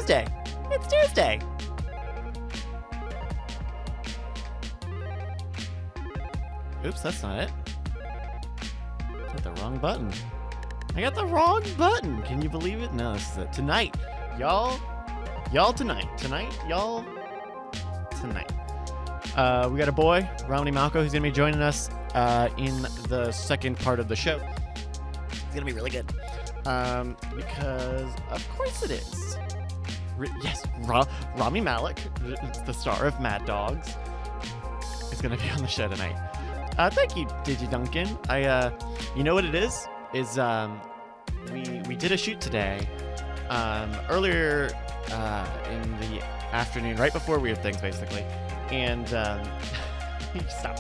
Tuesday. It's Tuesday. Oops, that's not it. I hit the wrong button. I got the wrong button. Can you believe it? No, this is it. Tonight, y'all tonight. Tonight. We got a boy, Romney Malco, who's going to be joining us in the second part of the show. It's going to be really good. Because, of course it is. Yes, Rami Malek, the star of Mad Dogs, is going to be on the show tonight. Thank you, Digi Duncan. You know what it is? We did a shoot today, earlier in the afternoon, right before Weird Things, basically. And stop.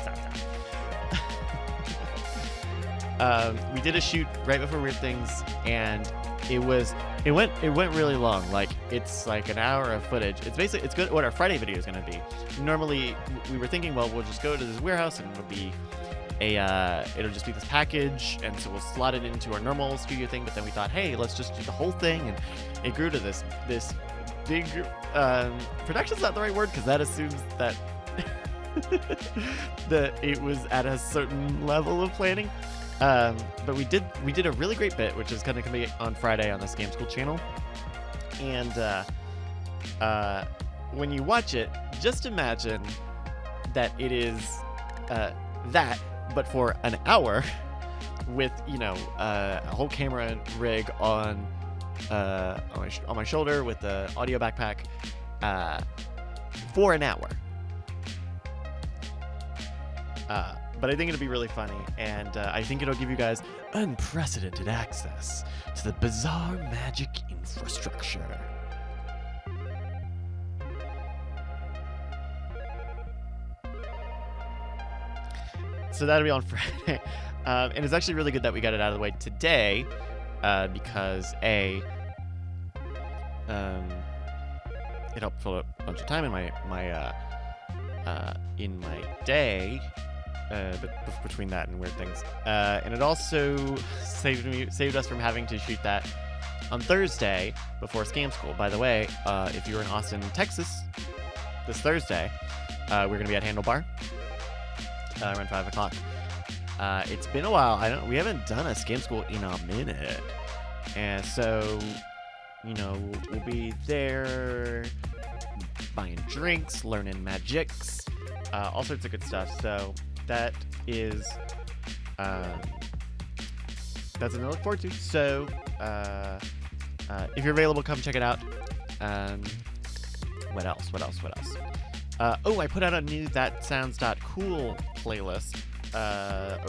We did a shoot right before Weird Things, and it went really long. Like, it's like an hour of footage. It's good. What our Friday video is going to be. Normally, we were thinking, well, we'll just go to this warehouse and it'll be it'll just be this package, and so we'll slot it into our normal studio thing. But then we thought, hey, let's just do the whole thing, and it grew to this big production's not the right word, because that assumes that that it was at a certain level of planning. But we did a really great bit, which is going to be on Friday on the Scam School channel. And when you watch it, just imagine that it is that, but for an hour, with a whole camera rig on my shoulder, with the audio backpack, for an hour. But I think it'll be really funny, and I think it'll give you guys unprecedented access to the bizarre magic infrastructure. So that'll be on Friday. And it's actually really good that we got it out of the way today, because it helped fill up a bunch of time in my day, but between that and Weird Things, and it also saved us from having to shoot that on Thursday before Scam School. By the way, if you're in Austin, Texas, this Thursday, we're gonna be at Handlebar around 5 o'clock. It's been a while. We haven't done a Scam School in a minute, and so we'll be there buying drinks, learning magics, all sorts of good stuff. So that is that's something to look forward to. So if you're available, come check it out. What else? I put out a new That Sounds Cool playlist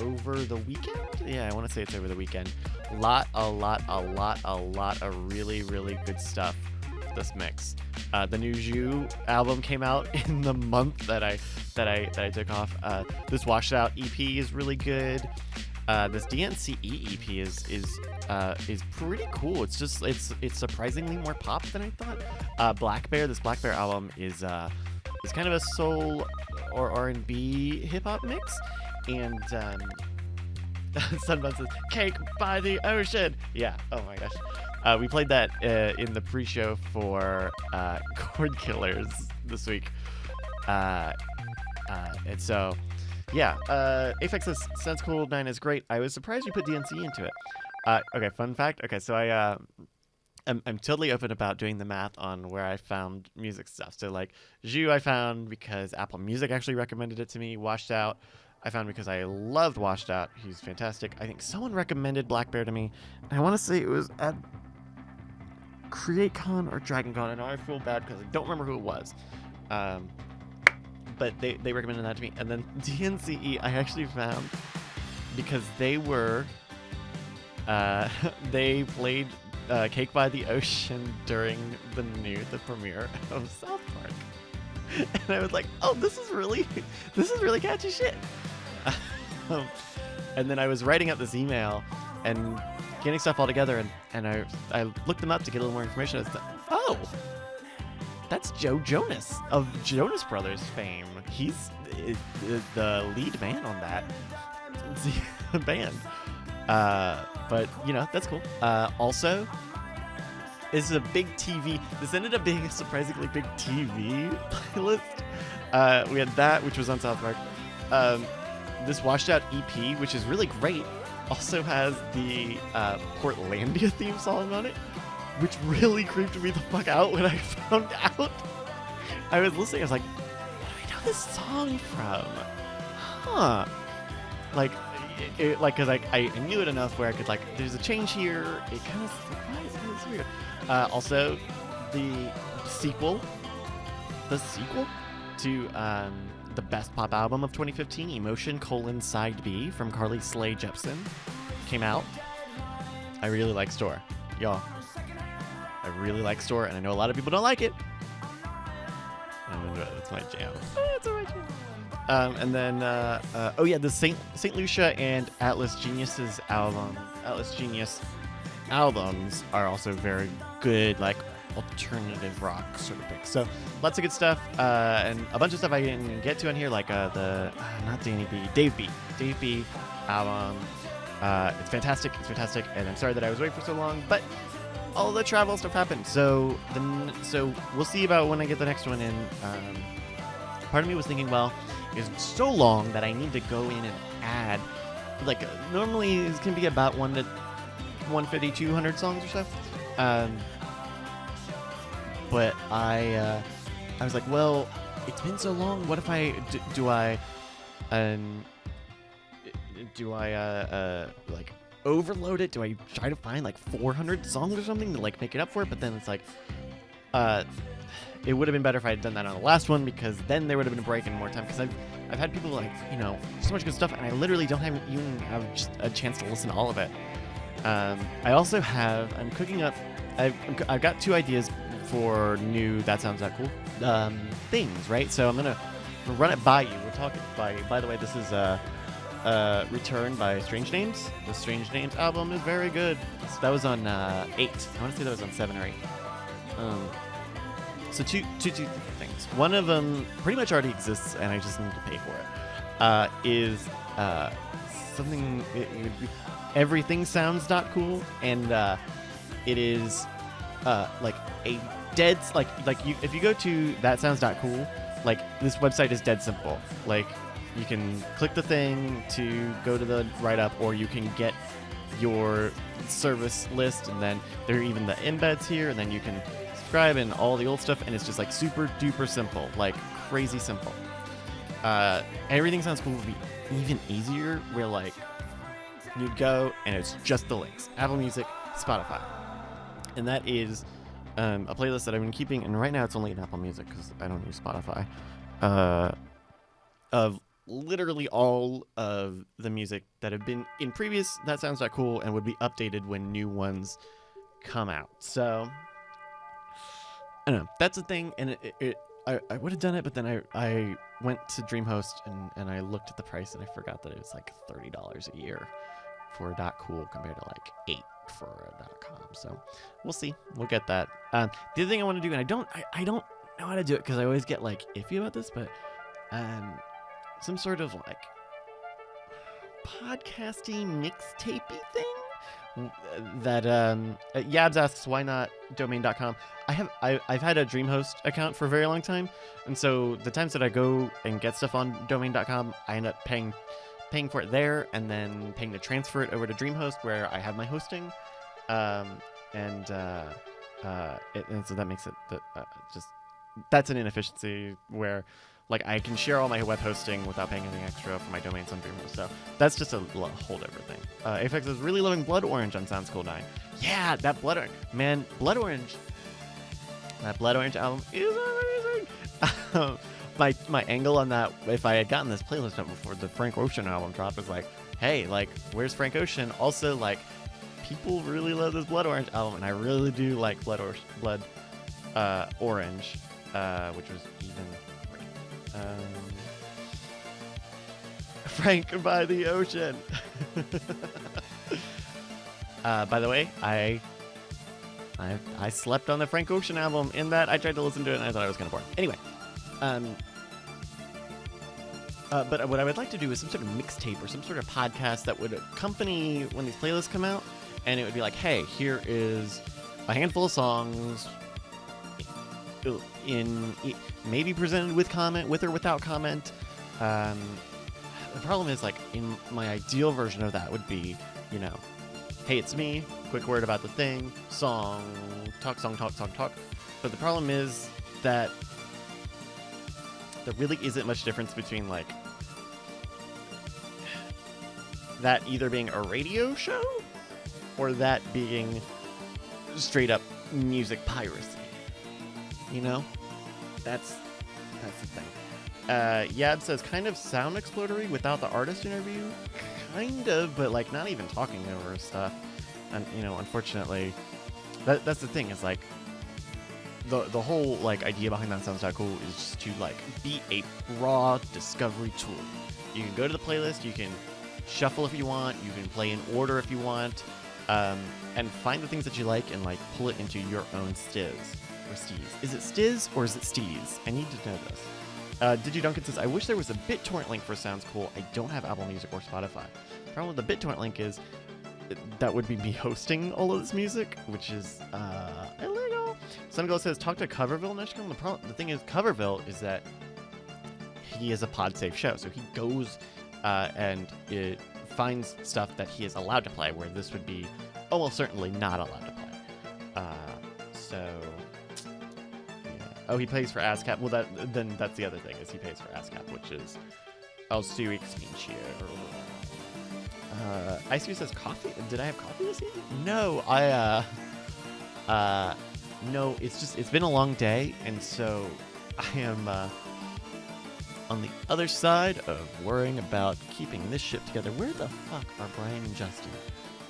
over the weekend. Yeah, I want to say it's over the weekend. A lot of really, really good stuff. This mix. The new Zhu album came out in the month that I took off. This Washed Out EP is really good. This DNCE EP is pretty cool. It's surprisingly more pop than I thought. Black Bear, this Black Bear album is kind of a soul or R&B hip hop mix, and Sunbun says "Cake by the Ocean." Yeah. Oh my gosh. We played that in the pre-show for Chord Killers this week, and so yeah. Aphex says "Sounds Cool 9 is great." I was surprised you put DNC into it. Okay, fun fact. Okay, so I'm totally open about doing the math on where I found music stuff. So like Zhu I found because Apple Music actually recommended it to me. Washed Out I found because I loved Washed Out. He's fantastic. I think someone recommended Black Bear to me. I want to say it was at CreateCon or DragonCon. I know I feel bad because I don't remember who it was. But they recommended that to me. And then DNCE I actually found because they played Cake by the Ocean during the premiere of South Park. And I was like, oh, this is really catchy shit. And then I was writing up this email and getting stuff all together, and I looked them up to get a little more information. I was like, oh, that's Joe Jonas of Jonas Brothers fame. He's the lead man on that band. But that's cool. Also, This is a big TV. This ended up being a surprisingly big TV playlist. We had that, which was on South Park. This Washed Out EP, which is really great, also has the Portlandia theme song on it, which really creeped me the fuck out when I found out. I was listening, I was like, where do I know this song from? Huh. Like, cause I knew it enough where I could there's a change here. It kind of, why is this weird? Also, the sequel to the best pop album of 2015, Emotion: Side B from Carly Slae Jepsen, came out. I really like Store, y'all. I really like Store, and I know a lot of people don't like it. That's my jam. That's my jam. And then, the Saint Lucia and Atlas Genius albums are also very good, alternative rock sort of things. So lots of good stuff, and a bunch of stuff I didn't get to on here, Dave B album. It's fantastic, and I'm sorry that I was waiting for so long, but all the travel stuff happened. So we'll see about when I get the next one in. Part of me was thinking, well, it's so long that I need to go in and add, normally it's gonna be about 150, 200 songs or so. But I was like, well, it's been so long. What if I do I overload it? Do I try to find 400 songs or something to make it up for it? But then it's it would have been better if I had done that on the last one, because then there would have been a break and more time. Because I've had people so much good stuff, and I literally don't even have just a chance to listen to all of it. I'm cooking up. I've got 2 ideas for new That Sounds That Cool things, right? So I'm gonna run it by you. We're talking by the way, this is Return by Strange Names. The Strange Names album is very good. So that was on 8. I want to say that was on 7 or 8. So two things. One of them pretty much already exists, and I just need to pay for it. Is something. It would be Everything Sounds Cool, and it is a dead if you go to That Sounds Cool, this website is dead simple. You can click the thing to go to the write-up, or you can get your service list, and then there are even the embeds here, and then you can subscribe and all the old stuff, and it's just super duper simple, crazy simple. Everything Sounds Cool would be even easier, where you'd go and it's just the links. Apple Music, Spotify. And that is a playlist that I've been keeping, and right now it's only in Apple Music because I don't use Spotify. Of literally all of the music that have been in previous That Sounds Cool and would be updated when new ones come out. So I don't know. That's a thing, and I would have done it, but then I went to DreamHost and I looked at the price, and I forgot that it was $30 a year for a .cool compared to $8 for a .com. So we'll see. We'll get that. The other thing I want to do, and I don't know how to do it because I always get iffy about this, but some sort of podcasty mixtapey thing that Yabs asks, why not domain.com? I've had a DreamHost account for a very long time, and so the times that I go and get stuff on domain.com, I end up paying for it there, and then paying to transfer it over to DreamHost where I have my hosting, and so that makes it that's an inefficiency where I can share all my web hosting without paying anything extra for my domains on DreamHost. So that's just a whole different thing. Apex is really loving Blood Orange on Sounds Cool 9. Yeah, that Blood Orange. Man, Blood Orange. That Blood Orange album is amazing. My angle on that, if I had gotten this playlist up before the Frank Ocean album dropped, is hey, where's Frank Ocean? Also, people really love this Blood Orange album, and I really do like Blood Orange, which was even Frank by the Ocean. By the way, I slept on the Frank Ocean album in that I tried to listen to it and I thought I was kind of bored. Anyway, but what I would like to do is some sort of mixtape or some sort of podcast that would accompany when these playlists come out, and it would be hey, here is a handful of songs in maybe presented with comment, with or without comment. The problem is, like, in my ideal version of that would be, you know, hey, it's me, quick word about the thing, song, talk. But the problem is that there really isn't much difference between, like, that either being a radio show or that being straight up music piracy. You know? That's the thing. Yab says, kind of sound explodery without the artist interview. Kind of, but, like, not even talking over stuff. And, you know, unfortunately, that's the thing, is, like, the whole, like, idea behind that sounds cool is just to, like, be a raw discovery tool. You can go to the playlist, you can shuffle if you want, you can play in order if you want, and find the things that you like and, like, pull it into your own stiz or steez. Is it stiz or is it steez? I need to know this. Did you Duncan says, I wish there was a BitTorrent link for Sounds Cool. I don't have Apple Music or Spotify. The problem with the BitTorrent link is that would be me hosting all of this music, which is illegal. Sungirl says, talk to Coverville, Neshcom. The thing is, Coverville is that he is a pod-safe show, so he goes and it finds stuff that he is allowed to play, where this would be almost certainly not allowed to play. So... Oh, he pays for ASCAP. Well, then that's the other thing, is he pays for ASCAP, which is also expensive. Ice says, coffee? Did I have coffee this evening? No, no, it's been a long day, and so I am on the other side of worrying about keeping this ship together. Where the fuck are Brian and Justin?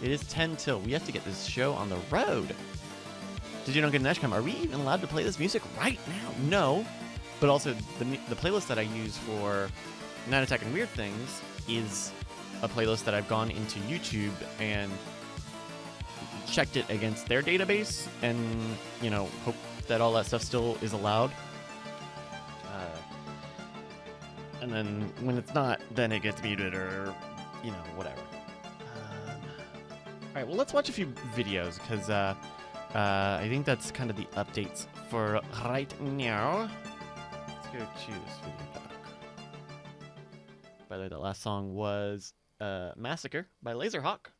It is 10 till. We have to get this show on the road. Did you not get an Ashcom? Are we even allowed to play this music right now? No. But also, the playlist that I use for Night Attack and Weird Things is a playlist that I've gone into YouTube and checked it against their database and, you know, hope that all that stuff still is allowed. And then when it's not, then it gets muted or, you know, whatever. All right, well, let's watch a few videos, because I think that's kind of the updates for right now. Let's go to this video doc. By the way, the last song was Massacre by Laserhawk.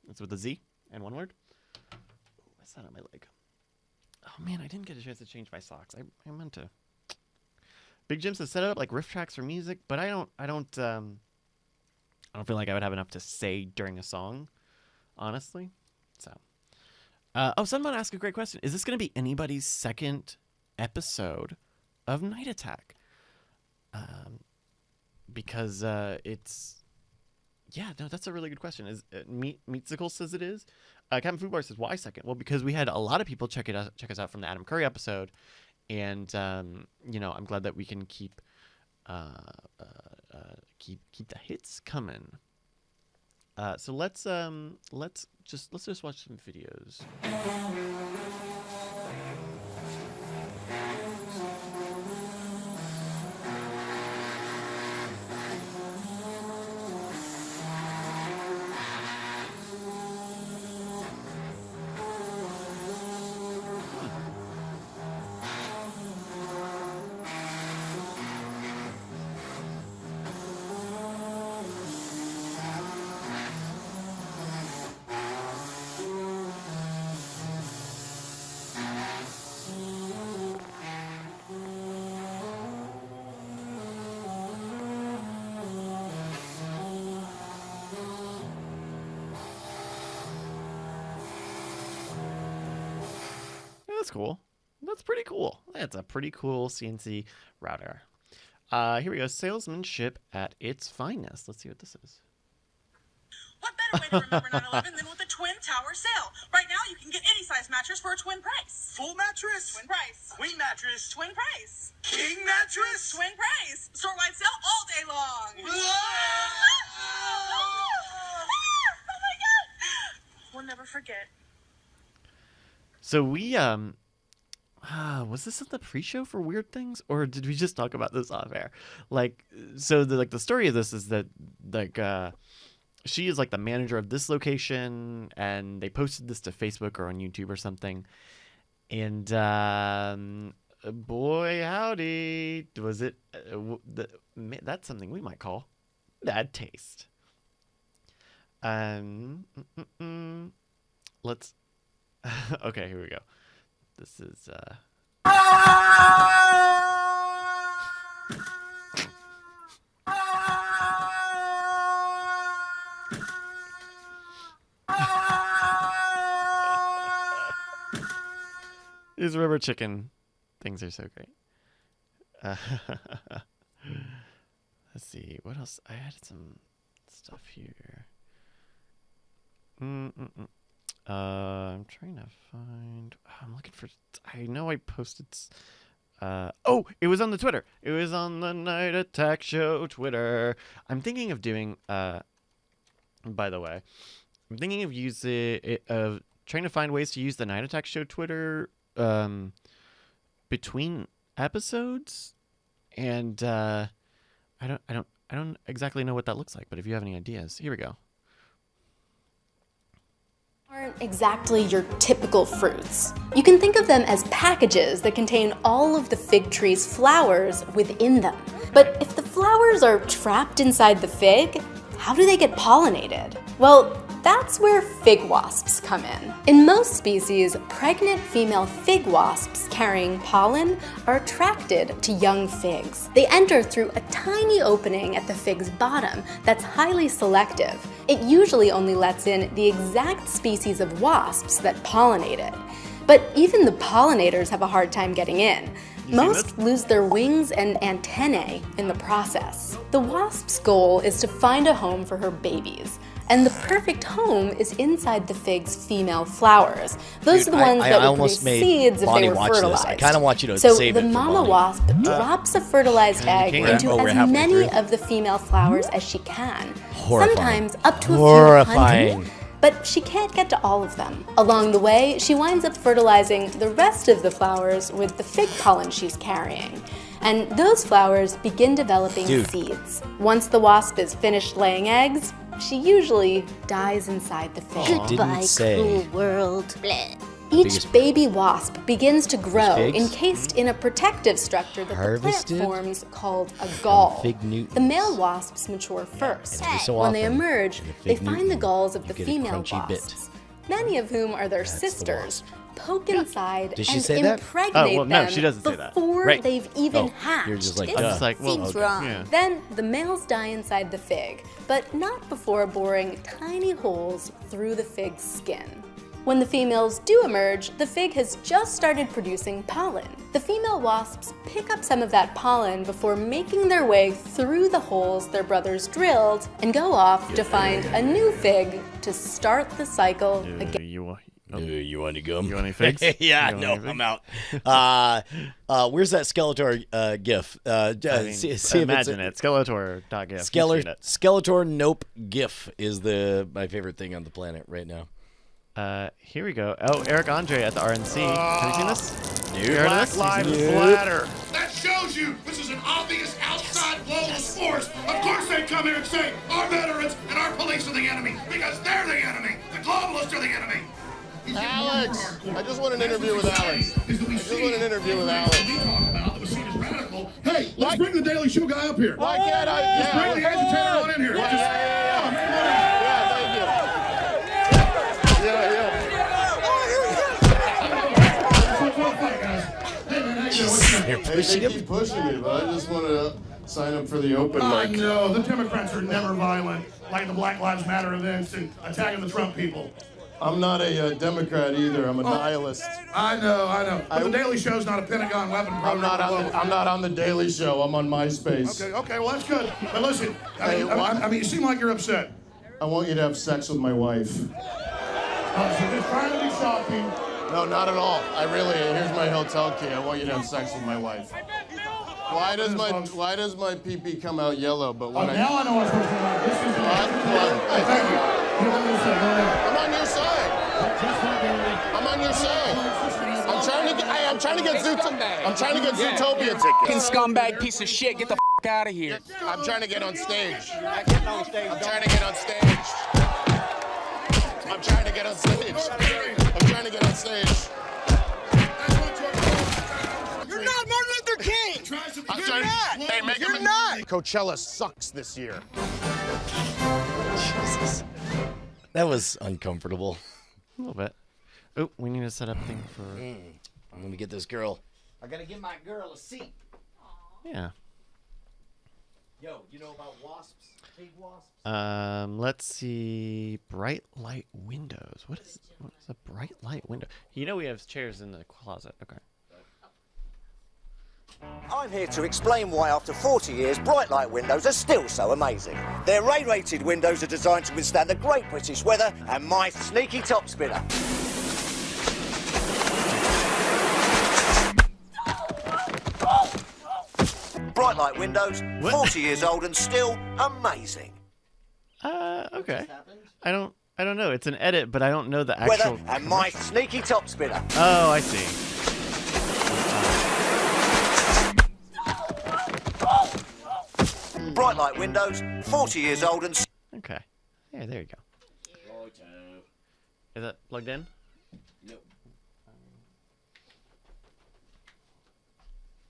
That's with a Z and one word. Ooh, what's that on my leg? Oh man, I didn't get a chance to change my socks. I meant to. Big Jim says, set it up like riff tracks for music, but I don't feel like I would have enough to say during a song, honestly. So, Sunmon asked a great question. Is this going to be anybody's second episode of Night Attack? Because it's, yeah, no, that's a really good question. Is Meatsicle says it is. Captain Foodbar says, why second? Well, because we had a lot of people check us out from the Adam Curry episode, and you know, I'm glad that we can keep the hits coming. So let's just watch some videos. That's cool. That's pretty cool. That's a pretty cool CNC router. Here we go. Salesmanship at its finest. Let's see what this is. What better way to remember 9/11 than with a Twin Tower sale? Right now, you can get any size mattress for a twin price. Full mattress? Twin price. Queen mattress? Twin price. King mattress? Twin price. Store-wide sale all day long. Whoa! Oh my God! We'll never forget. So we was this at the pre-show for Weird Things, or did we just talk about this off air? Like, so the story of this is that, like, she is like the manager of this location, and they posted this to Facebook or on YouTube or something. And boy, howdy, was it? That's something we might call bad taste. Let's. Okay, here we go. This is. These rubber chicken things are so great. Let's see. What else? I had some stuff here. I'm trying to find... I'm looking for... I know I posted... Oh, it was on the Twitter. It was on the Night Attack Show Twitter. I'm thinking of doing... by the way, I'm thinking of trying to find ways to use the Night Attack Show Twitter between episodes, and I don't exactly know what that looks like, but if you have any ideas, here we go. Aren't exactly your typical fruits. You can think of them as packages that contain all of the fig tree's flowers within them. But if the flowers are trapped inside the fig, how do they get pollinated? Well, that's where fig wasps come in. In most species, pregnant female fig wasps carrying pollen are attracted to young figs. They enter through a tiny opening at the fig's bottom that's highly selective. It usually only lets in the exact species of wasps that pollinate it. But even the pollinators have a hard time getting in. Most lose their wings and antennae in the process. The wasp's goal is to find a home for her babies. And the perfect home is inside the fig's female flowers. Those are the ones that would produce seeds if they were fertilized. I kind of want you to so save it the for mama Bonnie. wasp drops a fertilized egg into we're as halfway many through. of the female flowers as she can. Horrifying. Sometimes up to a few Horrifying. hundred. But she can't get to all of them. Along the way, she winds up fertilizing the rest of the flowers with the fig pollen she's carrying. And those flowers begin developing seeds. Once the wasp is finished laying eggs, she usually dies inside the fig. Didn't say. Cool world. Bleh. Each baby wasp begins to grow, figs? encased in a protective structure that the Harvested plant forms called a gall. Fig Newtons. The male wasps mature first. every so When they often, emerge, in a they Fig find the Newton, galls of you the get a female crunchy bit. wasps, many of whom are their the sisters, wasp. poke inside Did she and say that? impregnate Oh, well, no, them she doesn't say that. before Right. they've even Oh, hatched. you're just like, I'm just like, well, Seems okay, wrong. yeah. Then the males die inside the fig, but not before boring tiny holes through the fig's skin. When the females do emerge, the fig has just started producing pollen. The female wasps pick up some of that pollen before making their way through the holes their brothers drilled and go off to find a new fig to start the cycle again. You want You want to go? You want any figs? Yeah, You want no, any figs? I'm out. Where's that Skeletor gif? See if imagine it's it. Skeletor.gif. Skeletor Nope gif is my favorite thing on the planet right now. Here we go. Oh, Eric Andre at the RNC. Have you seen this? Dude, You heard of this? Black Lives Dude. Matter. That shows you this is an obvious outside globalist force. Of course they come here and say our veterans and our police are the enemy because they're the enemy. The globalists are the enemy. Alex, I just want an interview with Alex. I just want an interview with Alex. We talk about that was seen as radical. Hey, let's bring the Daily Show guy up here. Why can't I? Let's bring the agitator on in here. Yeah, thank you. Yeah. You're Hey, pushing they him. keep pushing me, but I just want to sign up for the open I mic. know, the Democrats are never violent, like the Black Lives Matter events and attacking the Trump people. I'm not a Democrat either. I'm a nihilist. I know. But the Daily Show's not a Pentagon weapon program. I'm not on the Daily Show. I'm on MySpace. Okay, well, that's good. But listen, Hey, what? I mean, you seem like you're upset. I want you to have sex with my wife. So just trying to be shocking. No, not at all. Here's my hotel key. I want you to have sex with my wife. Why does my pee-pee come out yellow, but when Now I know what's supposed to be like. This is What? Hey, thank you. You know what I'm saying? Go ahead. I'm on your side. I'm on your side. I'm trying to get Zootopia tickets. Fucking scumbag piece of shit. Get the out of here. I'm trying to get on stage. You're not getting on stage. I'm trying to get on stage. I'm trying to get on stage. I'm trying to get on stage. You're not Martin Luther King. I'm You're trying not. Hey, make You're him not. Coachella sucks this year. Jesus. That was uncomfortable. A little bit. Oh, we need to set up thing for. I'm gonna get this girl. I gotta give my girl a seat. Yeah. Yo, you know about wasps? Big wasps? Let's see. Bright light windows. What is a bright light window? You know we have chairs in the closet. Okay. I'm here to explain why after 40 years, bright light windows are still so amazing. Their ray-rated windows are designed to withstand the great British weather and my sneaky top spinner. Bright light windows, 40 years old and still amazing. Okay. I don't know. It's an edit, but I don't know the actual. Weather and my sneaky top spinner. Oh, I see. Bright light windows, 40 years old and... Okay. Yeah, there you go. Is that plugged in? Nope.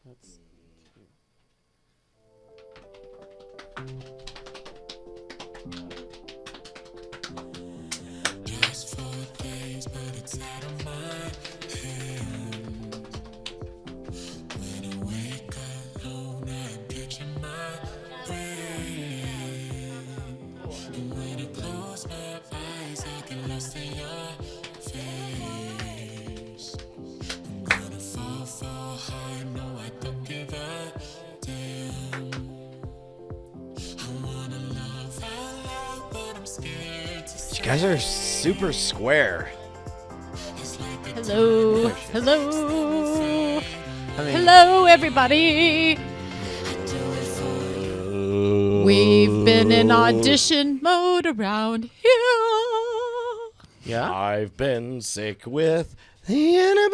Let's... Just 4 days, but it's out of my hand. When I wake up alone, I'm catching my breath. And when I close my eyes, I get lost in your face. I'm gonna fall hard, no, I don't give a damn. I wanna love out loud, but I'm scared to say. You guys are super square. Hello. Hello. Hello, everybody. We've been in audition mode around here. Yeah. I've been sick with the inability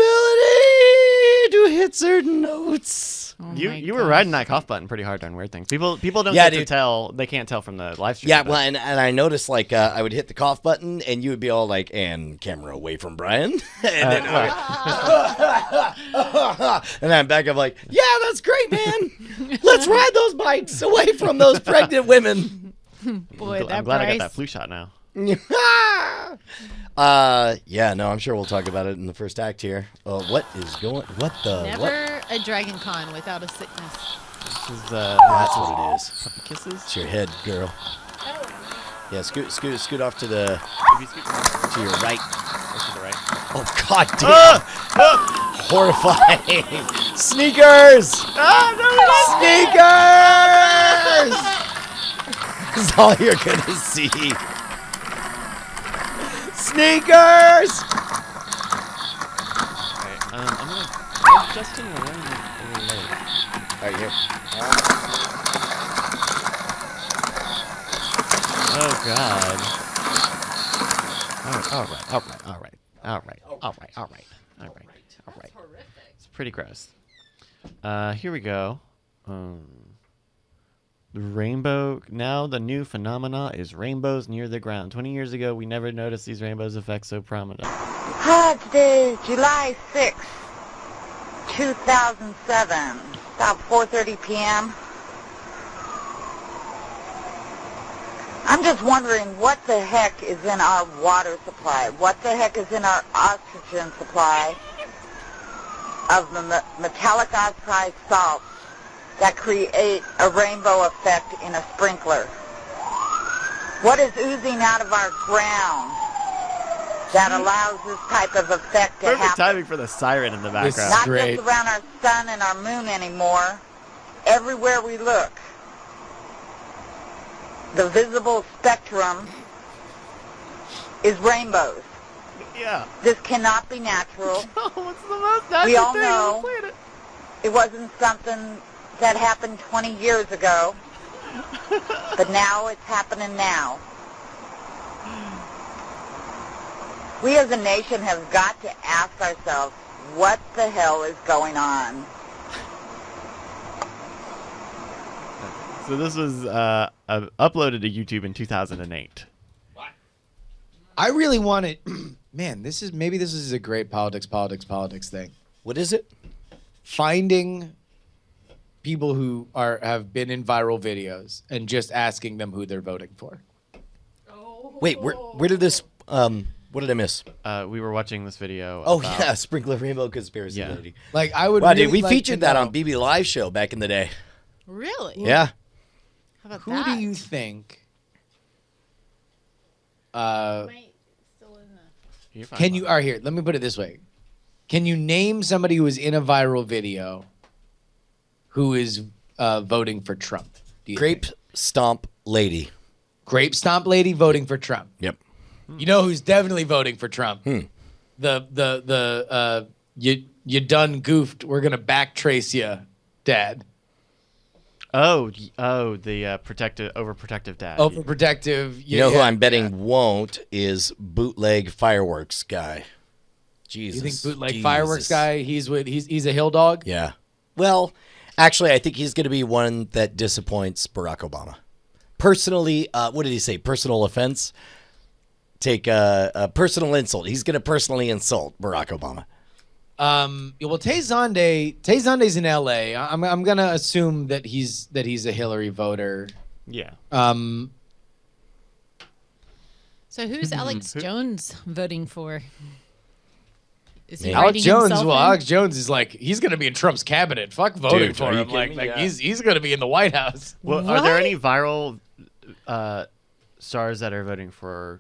to hit certain notes. Oh my You were gosh. riding that cough button pretty hard on weird things. People don't Yeah, get to dude. tell. They can't tell from the live stream. Yeah, but- well, and I noticed like I would hit the cough button, and you would be all like, "And camera away from Brian," and then and I'm back. I'm like, "Yeah, that's great, man. Let's ride those bikes away from those pregnant women." Boy, I'm glad I got that flu shot now. Yeah, no, I'm sure we'll talk about it in the first act here. What is going? What the? Never What? a Dragon Con without a sickness. This is That's what it is. puppy kisses. It's your head, girl. Yeah, scoot off to the If you scoot to your right. to the right. Oh God damn! Horrifying. Sneakers. Sneakers. That's all you're gonna see. Sneakers. Alright, I'm gonna. Oh, Justin, we're running a little late. All right, here. Oh God. All right. It's pretty gross. Here we go. The rainbow. Now the new phenomena is rainbows near the ground. 20 years ago, we never noticed these rainbows' effects so prominent. Hi, today is July 6th, 2007, about 4:30 p.m. I'm just wondering what the heck is in our water supply? What the heck is in our oxygen supply of the metallic oxide salts that create a rainbow effect in a sprinkler? What is oozing out of our ground that allows this type of effect to Perfect happen? timing for the siren in the background. Not just around our sun and our moon anymore. Everywhere we look, the visible spectrum is rainbows. Yeah. This cannot be natural. Oh, it's the most natural We all thing on know the planet. it wasn't something that happened 20 years ago, but now it's happening now. We as a nation have got to ask ourselves, what the hell is going on? So this was uploaded to YouTube in 2008. I really wanted, man, this is a great politics thing. What is it? Finding people who have been in viral videos and just asking them who they're voting for. Wait, where did this, what did I miss? We were watching this video. Oh, about- yeah, Sprinkler Rainbow Conspiracy Yeah. Lady. Like, I would Wow, really dude, we like featured to that know, on BB Live show back in the day. Really? Yeah. How about who that? do you think, You're fine, can you, Bob. all right, here, let me put it this way. Can you name somebody who was in a viral video who is voting for Trump? Do you Grape think? Stomp Lady. Grape Stomp Lady voting for Trump. Yep. You know who's definitely voting for Trump? You done goofed. We're gonna backtrace you, Dad. The overprotective dad. Overprotective. You know who I'm betting won't is Bootleg Fireworks guy. Jesus. You think bootleg Jesus. fireworks guy? He's a hill dog. Yeah. Well, actually, I think he's going to be one that disappoints Barack Obama. Personally, what did he say? Personal offense? Take a personal insult. He's going to personally insult Barack Obama. Well, Tay Zonde's in L.A. I'm gonna assume that he's a Hillary voter. Yeah. So who's Alex Jones voting for? Is he Alex writing Jones. himself Well, in? Alex Jones is like he's gonna be in Trump's cabinet. Fuck voting Dude, for are you him. Like, kidding me? like Yeah. he's gonna be in the White House. Well, are there any viral stars that are voting for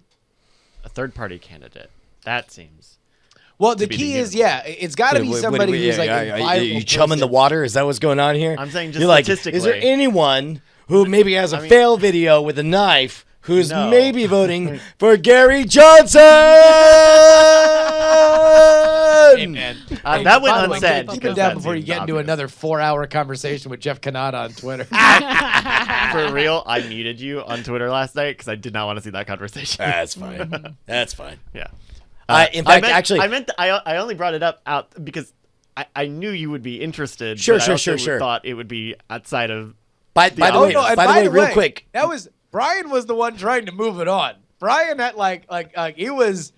a third-party candidate? That seems. Well, the be key the is, it's got to be somebody who's like a viral you chumming the person. water? Is that what's going on here? I'm saying just You're like, statistically. is there anyone who maybe has a fail video with a knife who's No. maybe voting for Gary Johnson? Hey, man. That went by the way, unsaid Keep it because down that before you seems get into obvious. another 4-hour conversation with Jeff Kanata on Twitter. For real, I muted you on Twitter last night because I did not want to see that conversation. That's fine. That's fine. Yeah. In fact, I only brought it up out because I knew you would be interested. Sure, but I sure, also sure. Thought it would be outside of. By the way, and by the way, real quick. that was Brian was the one trying to move it on. Brian had he was.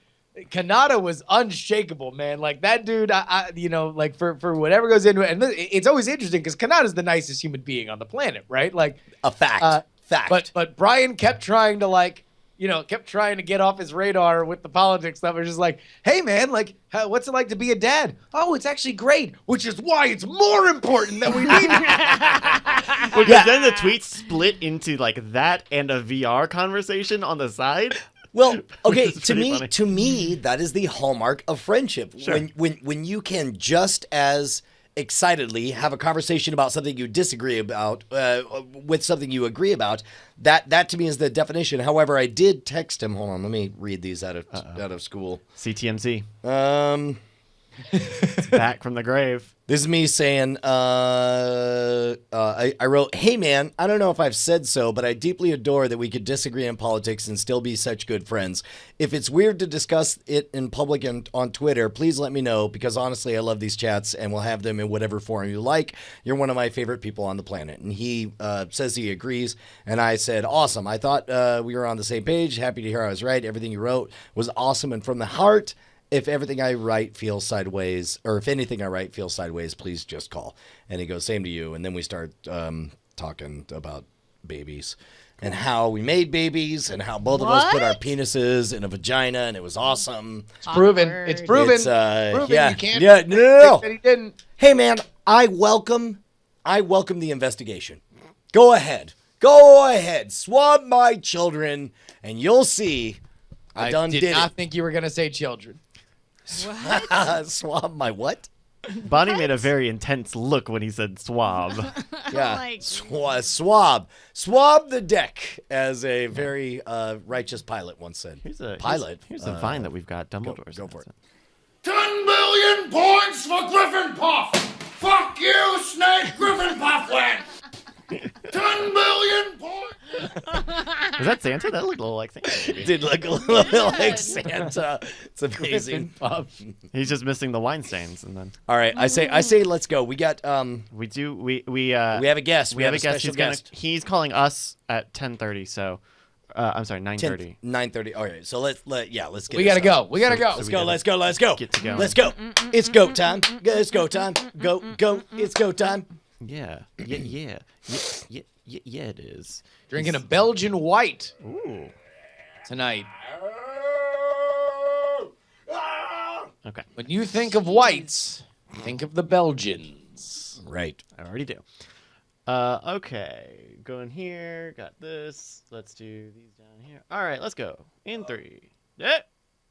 Kanata was unshakable, man. Like that dude, like for whatever goes into it, and it's always interesting because Kanata's the nicest human being on the planet, right? Like a fact. Fact. But Brian kept trying to get off his radar with the politics stuff. It was just like, hey man, like what's it like to be a dad? Oh, it's actually great, which is why it's more important that we need. Because then the tweets split into like that and a VR conversation on the side. Well, okay, Which is pretty funny. to me, that is the hallmark of friendship. Sure. When you can just as excitedly have a conversation about something you disagree about with something you agree about, that to me is the definition. However, I did text him. Hold on, let me read these out of school. CTMC. It's back from the grave. This is me saying, I wrote, hey man, I don't know if I've said so, but I deeply adore that we could disagree in politics and still be such good friends. If it's weird to discuss it in public and on Twitter, please let me know, because honestly, I love these chats and we'll have them in whatever form you like. You're one of my favorite people on the planet. And he says he agrees. And I said, awesome. I thought we were on the same page. Happy to hear I was right. Everything you wrote was awesome and from the heart. If everything I write feels sideways, or if anything I write feels sideways, please just call. And he goes, same to you. And then we start talking about babies and how we made babies and how both of us put our penises in a vagina, and it was awesome. It's proven. It's proven. It's, proven. yeah, You can't yeah, no. that he didn't. Hey man, I welcome the investigation. Go ahead, swab my children, and you'll see. I done did did not it. think you were gonna say children. Swab my what? Bonnie made a very intense look when he said swab. Yeah, Like- swab the deck, as a very righteous pilot once said. Here's a pilot. vine that we've got. Dumbledore's. Go for it. 10 billion points for Griffin Puff. Fuck you, Snake. Griffin Puff wins. 10 billion points. Is that Santa? That looked a little like Santa. Maybe. Did look a little bit like Santa. It's amazing. He's just missing the wine stains, and then. All right, I say, let's go. We got we have a guest. We have a guest. special guest. He's calling us at 10:30. So, I'm sorry, 9:30. 9:30. All right, so let's get. We gotta go. We gotta go. Let's go. Let's go. Let's go. Get to going. Let's go. It's go time. It's go time. Go. It's go time. Yeah, it is. Drinking a Belgian white Ooh. tonight. Okay. When you think of whites, think of the Belgians. Right. I already do. Okay. Going here. Got this. Let's do these down here. All right. Let's go. In 3.